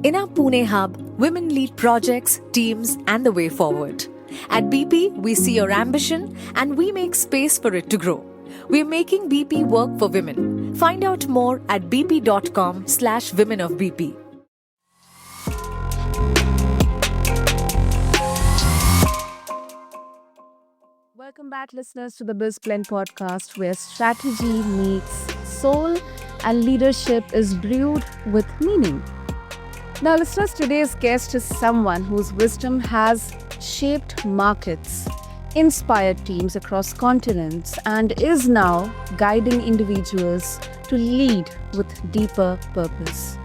In our Pune hub, women lead projects, teams, and the way forward. At BP, we see your ambition and we make space for it to grow. We're making BP work for women. Find out more at bp.com/women of BP. Welcome back, listeners, to the BizBlend podcast, where strategy meets soul and leadership is brewed with meaning. Now, listeners, today's guest is someone whose wisdom has shaped markets, inspired teams across continents, and is now guiding individuals to lead with deeper purpose.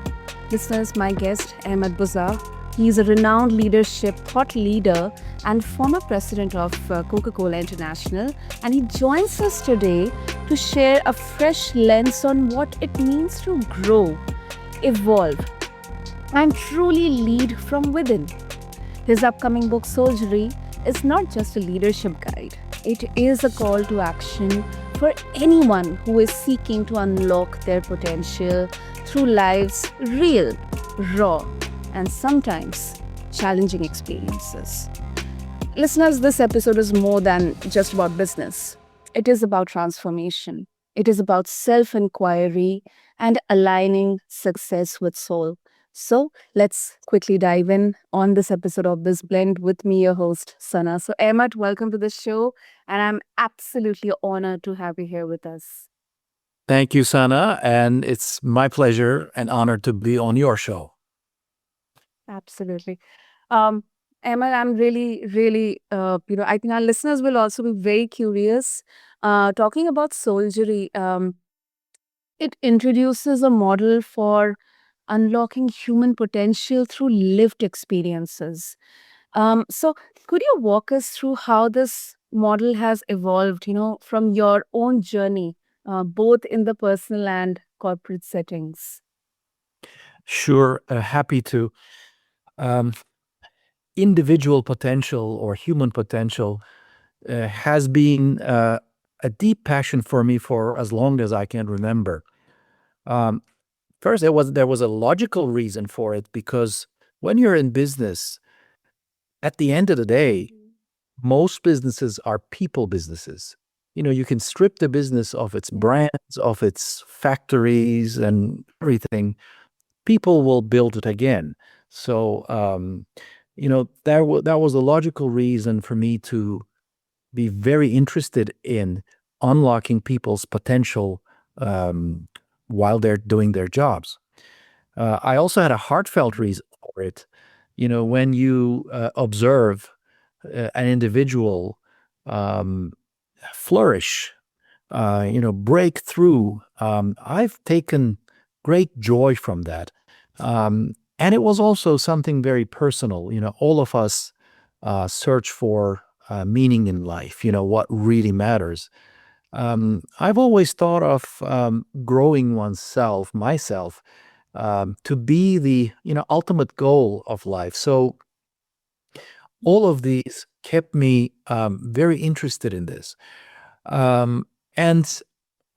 Listeners, my guest, Ahmet Bozer. He is a renowned leadership thought leader and former president of Coca-Cola International, and he joins us today to share a fresh lens on what it means to grow, evolve, and truly lead from within. His upcoming book, Soulgery, is not just a leadership guide. It is a call to action for anyone who is seeking to unlock their potential through life's real, raw, and sometimes challenging experiences. Listeners, this episode is more than just about business. It is about transformation. It is about self-inquiry and aligning success with soul. So let's quickly dive in on this episode of BizBlend with me, your host, Sana. So Ahmet, welcome to the show, and I'm absolutely honored to have you here with us. Thank you, Sana, and it's my pleasure and honor to be on your show. Absolutely. Ahmed, I'm really, I think our listeners will also be very curious. Talking about Soulgery, it introduces a model for unlocking human potential through lived experiences. So could you walk us through how this model has evolved, from your own journey, both in the personal and corporate settings? Sure, happy to. Um, Individual potential or human potential has been a deep passion for me for as long as I can remember. Um, First, there was a logical reason for it, because when you're in business, at the end of the day, most businesses are people businesses. You can strip the business of its brands, of its factories and everything. People will build it again. So, that was a logical reason for me to be very interested in unlocking people's potential while they're doing their jobs. I also had a heartfelt reason for it. When you observe an individual um, flourish, break through, I've taken great joy from that. And it was also something very personal. All of us search for meaning in life, what really matters. I've always thought of growing myself, to be the ultimate goal of life. So all of these kept me very interested in this. And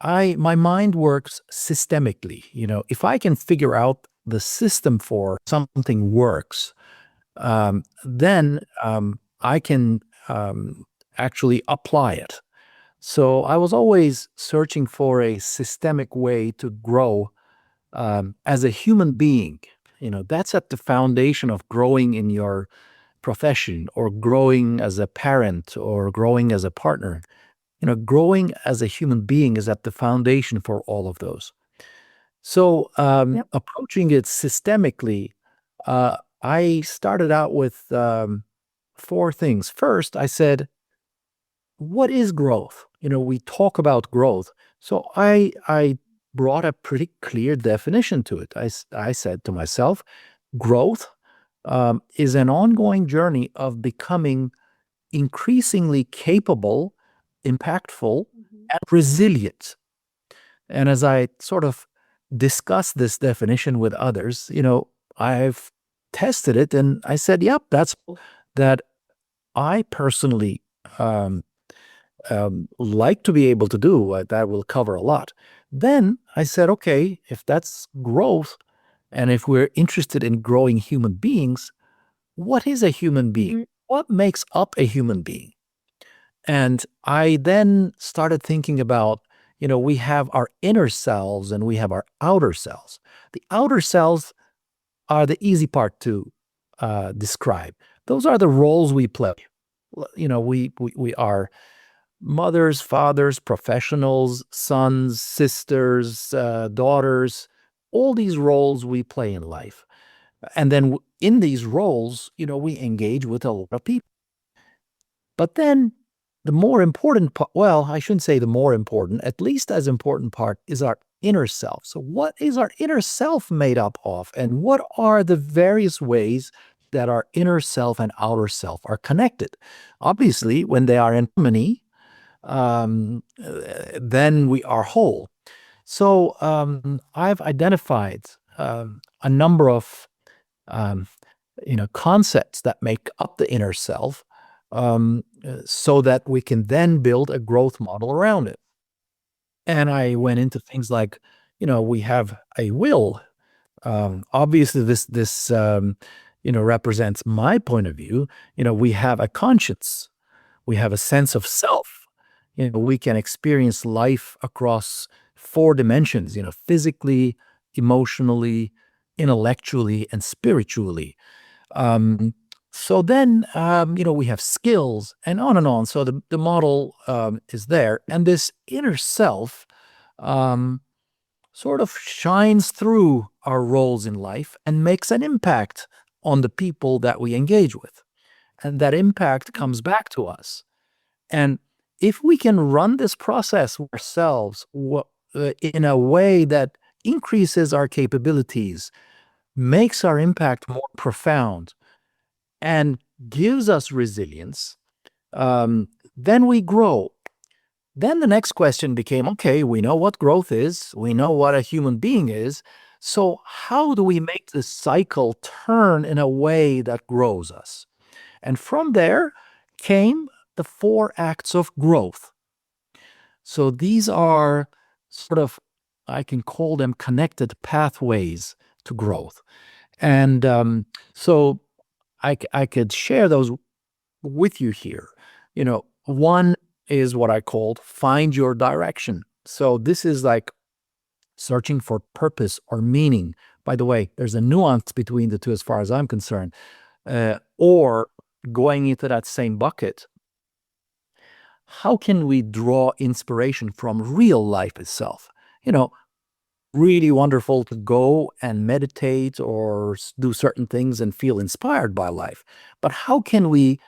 my mind works systemically. If I can figure out the system for something works, then I can actually apply it. So I was always searching for a systemic way to grow as a human being. That's at the foundation of growing in your profession, or growing as a parent, or growing as a partner. Growing as a human being is at the foundation for all of those. So approaching it systemically, I started out with four things. First, I said, what is growth? We talk about growth. So I brought a pretty clear definition to it. I said to myself, growth is an ongoing journey of becoming increasingly capable, impactful, and resilient. And as I sort of discussed this definition with others, I've tested it, and I said, yep, that's that I personally like to be able to do. That will cover a lot. Then I said, okay, if that's growth, And if we're interested in growing human beings, what is a human being? Mhm. What makes up a human being? And I then started thinking about, we have our inner selves and we have our outer selves. The outer selves are the easy part to describe. Those are the roles we play. We are mothers, fathers, professionals, sons, sisters, daughters, all these roles we play in life. And then in these roles, we engage with a lot of people. But then the more important part, well, I shouldn't say the more important, at least as important part is our inner self. So what is our inner self made up of? And what are the various ways that our inner self and outer self are connected? Obviously, when they are in harmony, then we are whole. So I've identified a number of concepts that make up the inner self, so that we can then build a growth model around it. And I went into things like, we have a will. Obviously, this represents my point of view. We have a conscience. We have a sense of self. We can experience life across four dimensions, physically, emotionally, intellectually, and spiritually. So then, we have skills and on and on. So the model is there. And this inner self sort of shines through our roles in life and makes an impact on the people that we engage with. And that impact comes back to us. And if we can run this process ourselves in a way that increases our capabilities, makes our impact more profound, and gives us resilience, then we grow. Then the next question became, okay, we know what growth is. We know what a human being is. So how do we make this cycle turn in a way that grows us? And from there came the 4 acts of growth. So these are sort of, I can call them connected pathways to growth. And so I could share those with you here. One is what I called find your direction. So this is like searching for purpose or meaning. By the way, there's a nuance between the two as far as I'm concerned. Or going into that same bucket, how can we draw inspiration from real life itself? Really wonderful to go and meditate or do certain things and feel inspired by life. But how can we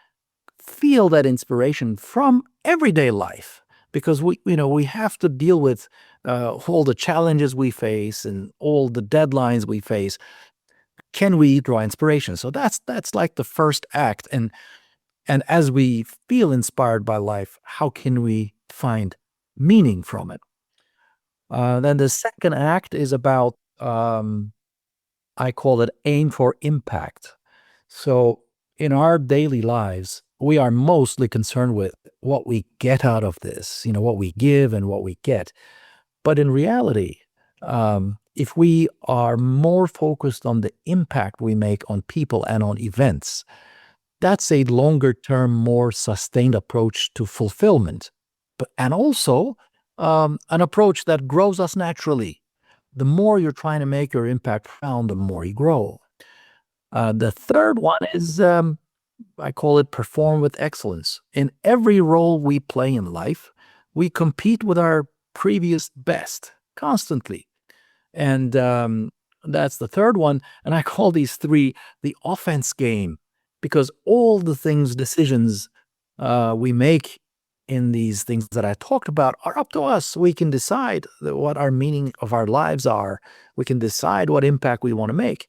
feel that inspiration from everyday life? Because we have to deal with all the challenges we face and all the deadlines we face. Can we draw inspiration? So that's like the first act. And as we feel inspired by life, how can we find meaning from it? Then the second act is about, I call it aim for impact. So in our daily lives, we are mostly concerned with what we get out of this, what we give and what we get. But in reality, if we are more focused on the impact we make on people and on events, that's a longer term, more sustained approach to fulfillment. And also an approach that grows us naturally. The more you're trying to make your impact profound, the more you grow. The third one is, I call it perform with excellence. In every role we play in life, we compete with our previous best constantly. And that's the third one. And I call these 3 the offense game, because all the decisions we make in these things that I talked about are up to us. We can decide what our meaning of our lives are. We can decide what impact we want to make.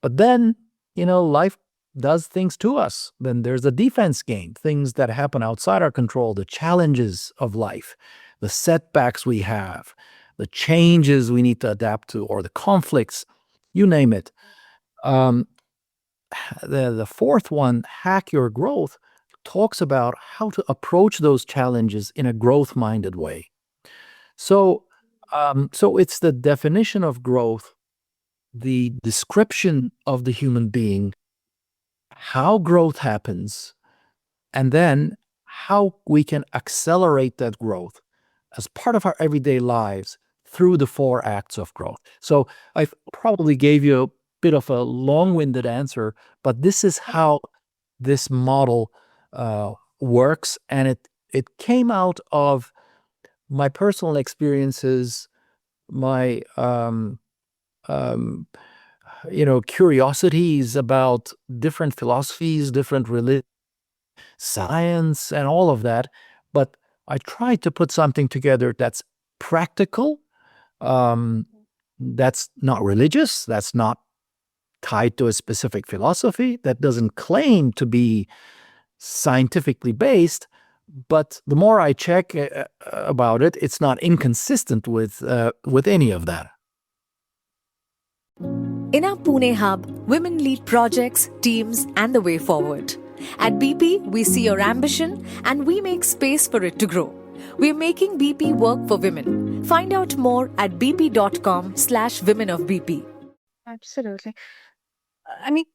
But then, life does things to us. Then there's a defense game, things that happen outside our control, the challenges of life, the setbacks we have, the changes we need to adapt to, or the conflicts, you name it. The fourth one, Hack Your Growth, talks about how to approach those challenges in a growth-minded way. So it's the definition of growth the description of the human being, how growth happens, and then how we can accelerate that growth as part of our everyday lives through the 4 acts of growth. So I probably gave you a bit of a long-winded answer, but this is how this model works, and it came out of my personal experiences, my curiosities about different philosophies, different religions, science, and all of that. But I tried to put something together that's practical, that's not religious, that's not tied to a specific philosophy, that doesn't claim to be scientifically based. But the more I check about it, it's not inconsistent with any of that. In our Pune hub, women lead projects, teams, and the way forward. At BP, we see your ambition and we make space for it to grow. We're making BP work for women. Find out more at bp.com/women of BP. Absolutely. I mean,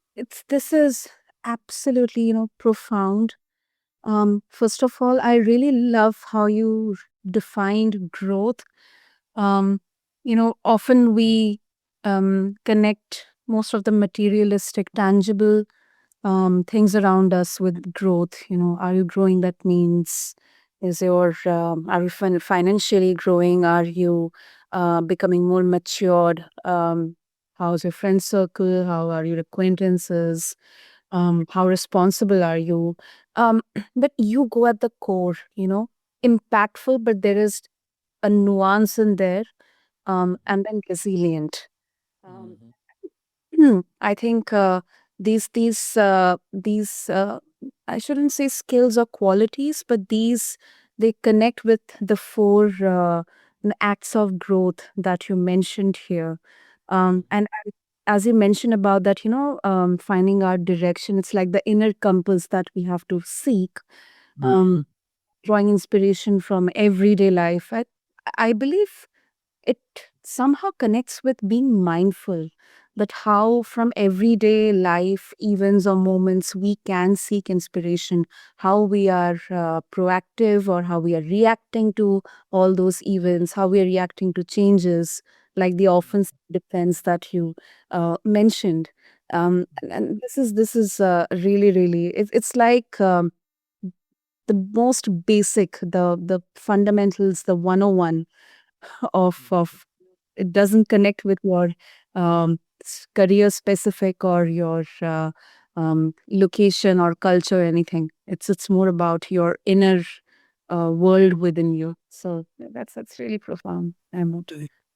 this is absolutely, profound. First of all, I really love how you defined growth. Often we connect most of the materialistic, tangible things around us with growth. Are you growing? That means are you financially growing? Are you becoming more matured? How's your friend circle? How are your acquaintances? How responsible are you? But you go at the core, impactful, but there is a nuance in there, and then resilient. Um, I think these I shouldn't say skills or qualities, but they connect with the 4 acts of growth that you mentioned here. And as you mentioned about that, finding our direction, it's like the inner compass that we have to seek, um, drawing inspiration from everyday life. I believe it somehow connects with being mindful, but how from everyday life events or moments we can seek inspiration, how we are proactive or how we are reacting to all those events, how we are reacting to changes, like the offensive defense that you mentioned. And this is really really it's like the most basic, the fundamentals, the 101 of it doesn't connect with your career specific or your location or culture or anything. It's more about your inner world within you. So that's really profound.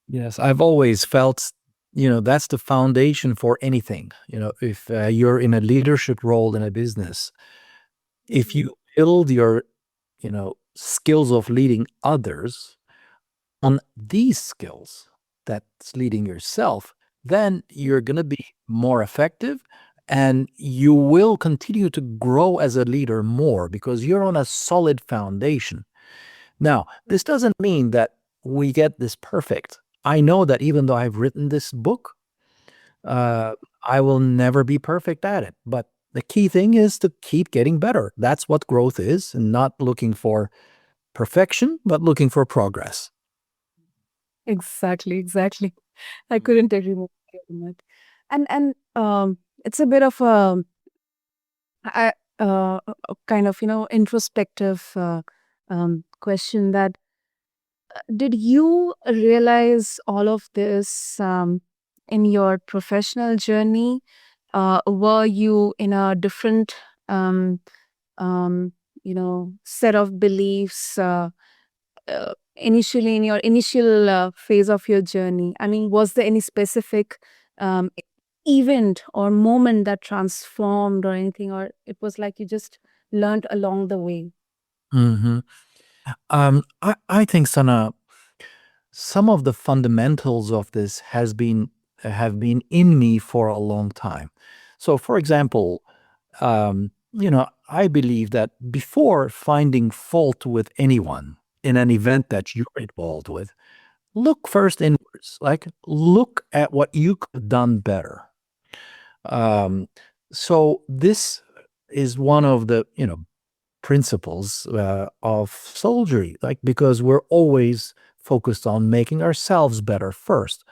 Yes, I've always felt, that's the foundation for anything. If you're in a leadership role in a business, if you build your, skills of leading others on these skills that's leading yourself, then you're going to be more effective and you will continue to grow as a leader more because you're on a solid foundation. Now, this doesn't mean that we get this perfect. I know that even though I've written this book, I will never be perfect at it. But the key thing is to keep getting better. That's what growth is, and not looking for perfection, but looking for progress. Exactly. I couldn't agree more on that. And it's a bit of a kind of introspective question that did you realize all of this in your professional journey? Were you in a different um, set of beliefs initially in your initial phase of your journey? I mean, was there any specific event or moment that transformed or anything, or it was like you just learned along the way? hmm I think, Sana, some of the fundamentals of this have been in me for a long time. So, for example, I believe that before finding fault with anyone in an event that you're involved with, look first inward. yours. Like, look at what you could have done better. So this is one of the, principles of Soulgery, like, because we're always focused on making ourselves better first.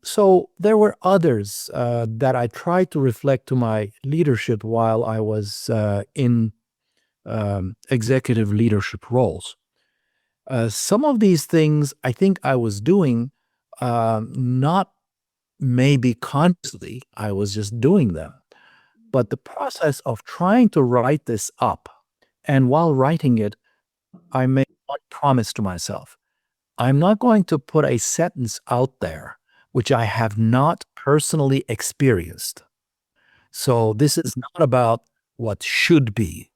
So there were others that I tried to reflect to my leadership while I was in executive leadership roles. Some of these things I think I was doing not maybe consciously, I was just doing them. But the process of trying to write this up, and while writing it, I made one promise to myself. I'm not going to put a sentence out there which I have not personally experienced. So this is not about what should be.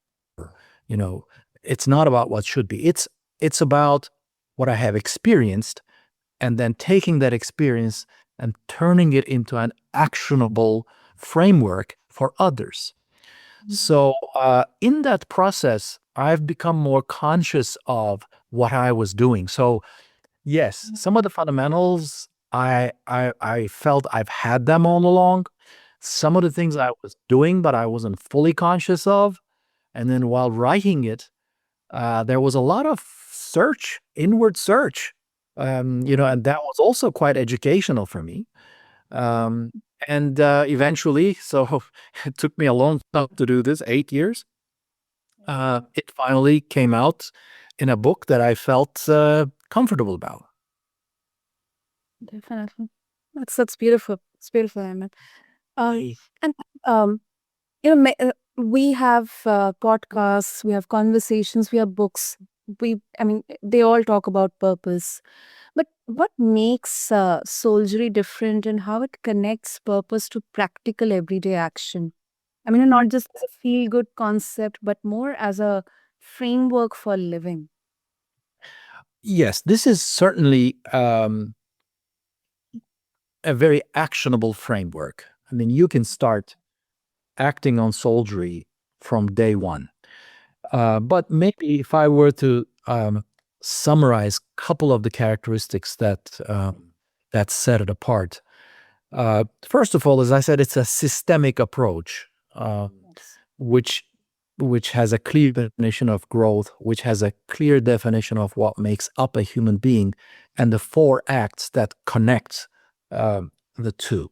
You know, it's not about what should be. It's about what I have experienced, and then taking that experience and turning it into an actionable framework for others. So in that process, I've become more conscious of what I was doing. So yes, some of the fundamentals I felt I've had them all along. Some of the things I was doing, but I wasn't fully conscious of. And then while writing it, there was a lot of search, inward search, and that was also quite educational for me. Um, and eventually, so it took me a long time to do this, 8 years. It finally came out in a book that I felt comfortable about. Definitely. That's beautiful. It's beautiful, Ahmed. Hey. And we have podcasts, we have conversations, we have books. They all talk about purpose. But what makes Soulgery different, and how it connects purpose to practical everyday action? Not just as a feel good concept, but more as a framework for living. Yes, this is certainly a very actionable framework. I mean, you can start acting on Soulgery from day one. But maybe if I were to summarize a couple of the characteristics that set it apart. First of all, as I said, it's a systemic approach, Yes. which has a clear definition of growth, which has a clear definition of what makes up a human being, and the 4 acts that connect the two.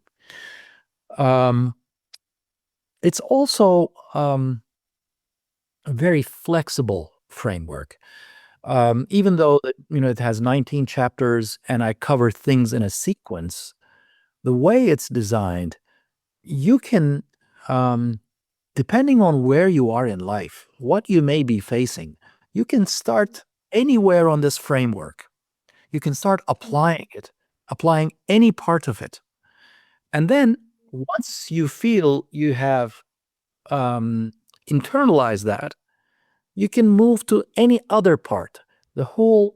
It's also a very flexible framework. Even though it has 19 chapters and I cover things in a sequence, the way it's designed, you can, depending on where you are in life, what you may be facing, you can start anywhere on this framework. You can start applying it, applying any part of it. And then once you feel you have internalized that, you can move to any other part. The whole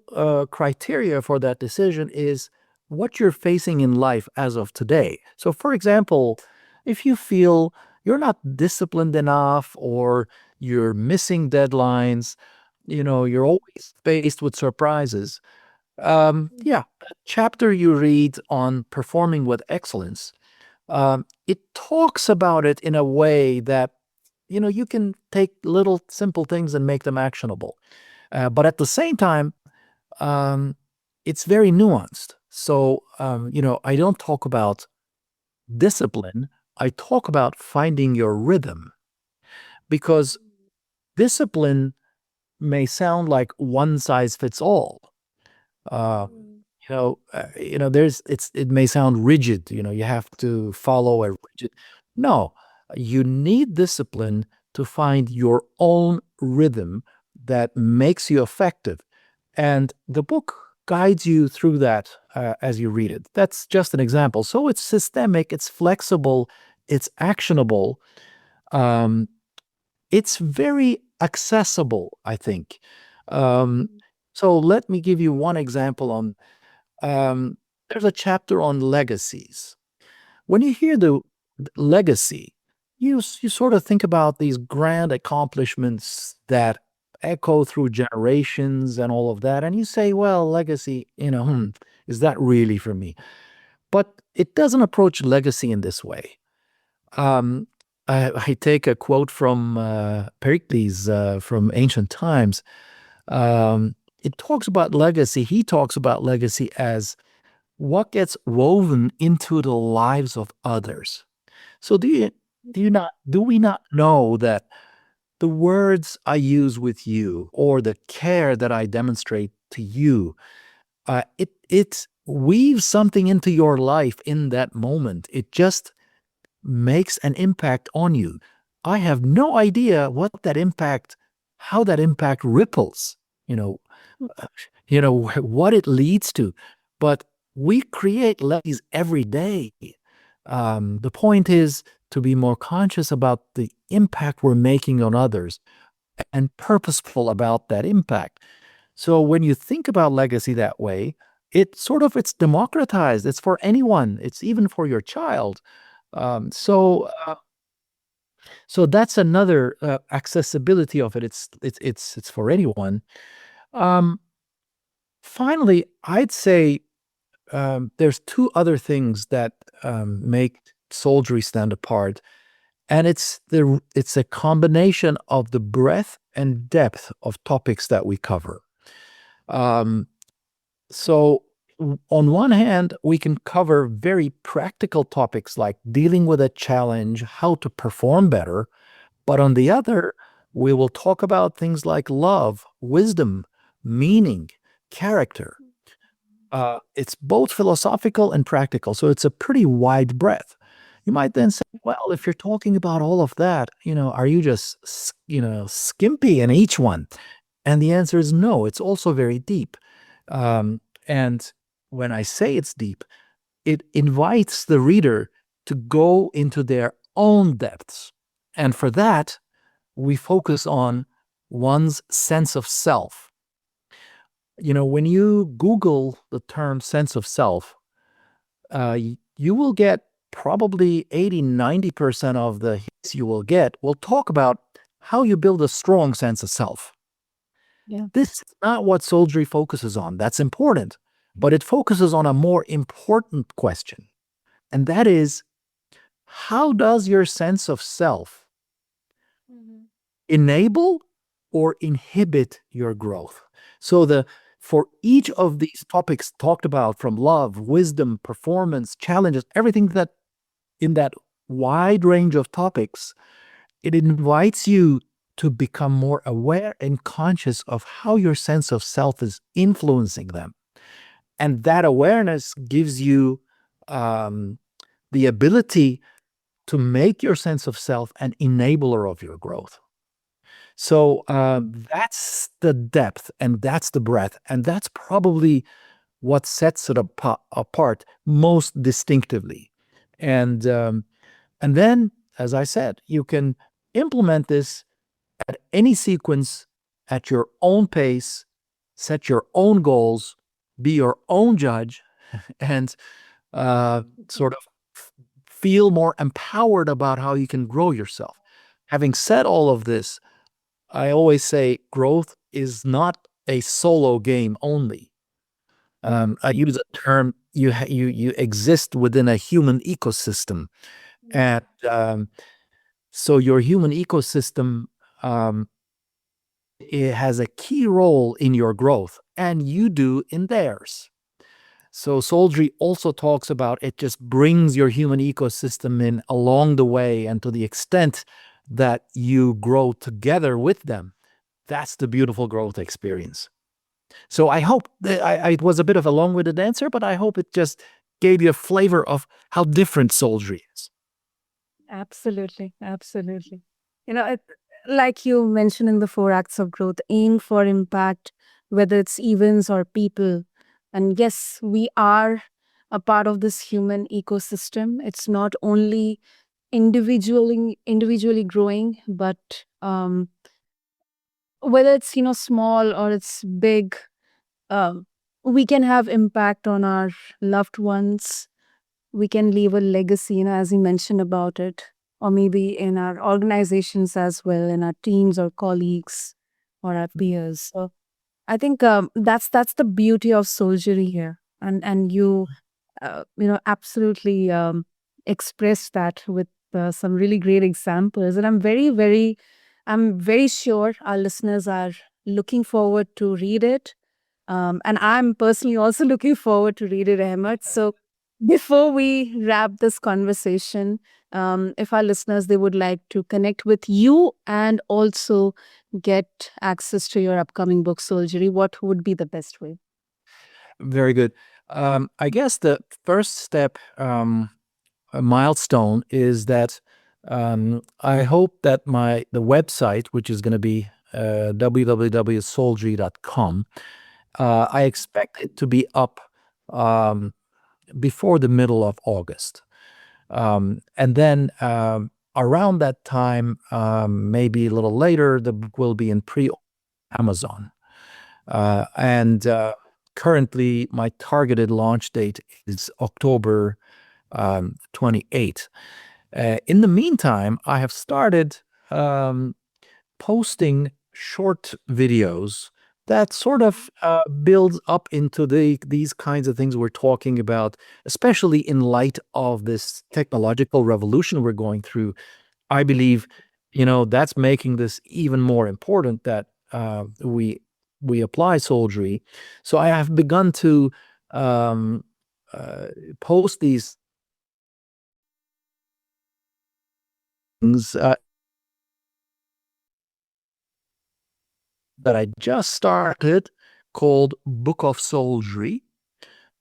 criteria for that decision is what you're facing in life as of today. So, for example, if you feel you're not disciplined enough, or you're missing deadlines, you're always faced with surprises. Yeah, a chapter you read on performing with excellence, it talks about it in a way that you can take little simple things and make them actionable. But at the same time, it's very nuanced. So, I don't talk about discipline. I talk about finding your rhythm, because discipline may sound like one size fits all. Uh, it may sound rigid. You have to follow a rigid. No, you need discipline to find your own rhythm that makes you effective. And the book guides you through that as you read it. That's just an example. So it's systemic, it's flexible, it's actionable. It's very accessible, I think. So let me give you one example on, there's a chapter on legacies. When you hear the legacy, you sort of think about these grand accomplishments that echo through generations and all of that. And you say, well, legacy, Is that really for me? But it doesn't approach legacy in this way. Um, I take a quote from Pericles from ancient times. It talks about legacy. He talks about legacy as what gets woven into the lives of others. So do we not know that the words I use with you or the care that I demonstrate to you, it weaves something into your life in that moment. It just makes an impact on you. I have no idea how that impact ripples, you know, what it leads to. But we create legacies every day. The point is to be more conscious about the impact we're making on others and purposeful about that impact. So when you think about legacy that way, it's democratized. It's for anyone. It's even for your child. Um, so uh, so that's another accessibility of it. It's for anyone. Um, Finally, I'd say there's two other things that make Soulgery stand apart, and it's a combination of the breadth and depth of topics that we cover. Um, so on one hand, we can cover very practical topics like dealing with a challenge, how to perform better. But on the other, we will talk about things like love, wisdom, meaning, character. It's both philosophical and practical, so it's a pretty wide breadth. You might then say, well, if you're talking about all of that, are you just, skimpy in each one? And the answer is no, it's also very deep. And when I say it's deep, it invites the reader to go into their own depths. And for that, we focus on one's sense of self. When you Google the term sense of self, you will get probably 80-90% of the hits you will get will talk about how you build a strong sense of self. Yeah. This is not what Soulgery focuses on. That's important, but it focuses on a more important question. And that is, how does your sense of self enable or inhibit your growth? So for each of these topics talked about, from love, wisdom, performance, challenges, everything that in that wide range of topics, it invites you to become more aware and conscious of how your sense of self is influencing them. And that awareness gives you the ability to make your sense of self an enabler of your growth. So that's the depth and that's the breadth. And that's probably what sets it apart most distinctively. And then, as I said, you can implement this at any sequence at your own pace, set your own goals, be your own judge, and sort of feel more empowered about how you can grow yourself. Having said all of this, I always say growth is not a solo game only. I use a term, you exist within a human ecosystem. And so your human ecosystem, it has a key role in your growth, and you do in theirs. So Soulgery also talks about it just brings your human ecosystem in along the way, and to the extent that you grow together with them, that's the beautiful growth experience. So I hope that it was a bit of a long-winded answer, but I hope it just gave you a flavor of how different Soulgery is. Absolutely, absolutely. Like you mentioned in the 4 acts of growth, aim for impact, whether it's events or people. And yes, we are a part of this human ecosystem. It's not only individually growing, but whether it's small or it's big, um, we can have impact on our loved ones. We can leave a legacy, as you mentioned about it, or maybe in our organizations as well, in our teams or colleagues or our peers. So I think that's the beauty of Soulgery here. and you absolutely expressed that with some really great examples. And I'm very sure our listeners are looking forward to read it. And I'm personally also looking forward to read it, Ahmed. So before we wrap this conversation, if our listeners, they would like to connect with you and also get access to your upcoming book, Soulgery, what would be the best way? Very good. I guess the first step, a milestone, is that I hope that the website, which is going to be www.soulgery.com, I expect it to be up before the middle of August. And then around that time, maybe a little later, the book will be in Amazon. And currently, my targeted launch date is October 28th. In the meantime, I have started posting short videos that sort of builds up into these kinds of things we're talking about, especially in light of this technological revolution we're going through. I believe, that's making this even more important that we apply Soulgery. So I have begun to um, post these things that I just started called Book of Soulgery.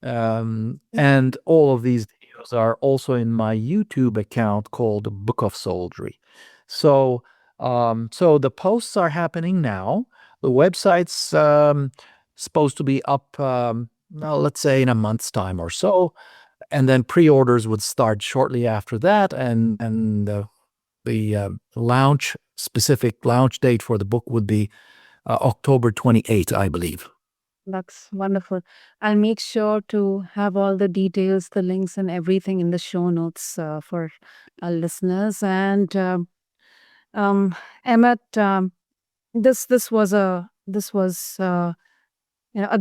And all of these videos are also in my YouTube account called Book of Soulgery. So, so the posts are happening now. The website's supposed to be up, well, let's say in a month's time or so, and then pre-orders would start shortly after that, and the specific launch date for the book would be October 28th, I believe. That's wonderful. I'll make sure to have all the details, the links, and everything in the show notes for our listeners. And Emmet, this was a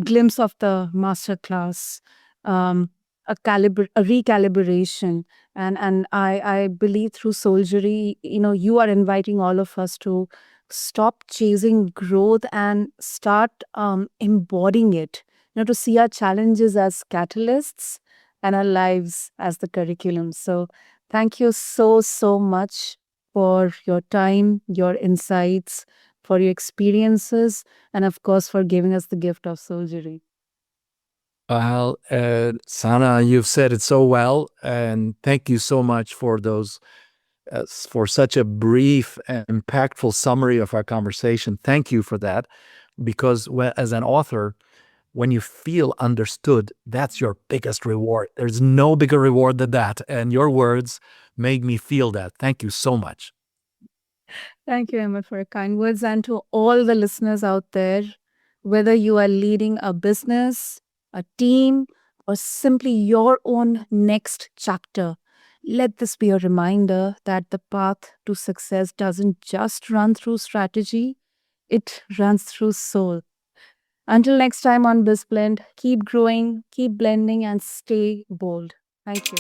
glimpse of the master class, a recalibration, and I believe through Soulgery, you are inviting all of us to stop chasing growth and start embodying it. To see our challenges as catalysts and our lives as the curriculum. So thank you so much for your time, your insights, for your experiences, and of course for giving us the gift of Soulgery. Well, Sana, you've said it so well, and thank you so much for for such a brief and impactful summary of our conversation. Thank you for that, because as an author, when you feel understood, that's your biggest reward. There's no bigger reward than that, and your words made me feel that. Thank you so much. Thank you, Emma, for your kind words. And to all the listeners out there, whether you are leading a business, a team, or simply your own next chapter, let this be a reminder that the path to success doesn't just run through strategy, it runs through soul. Until next time on BizBlend, keep growing, keep blending, and stay bold. Thank you.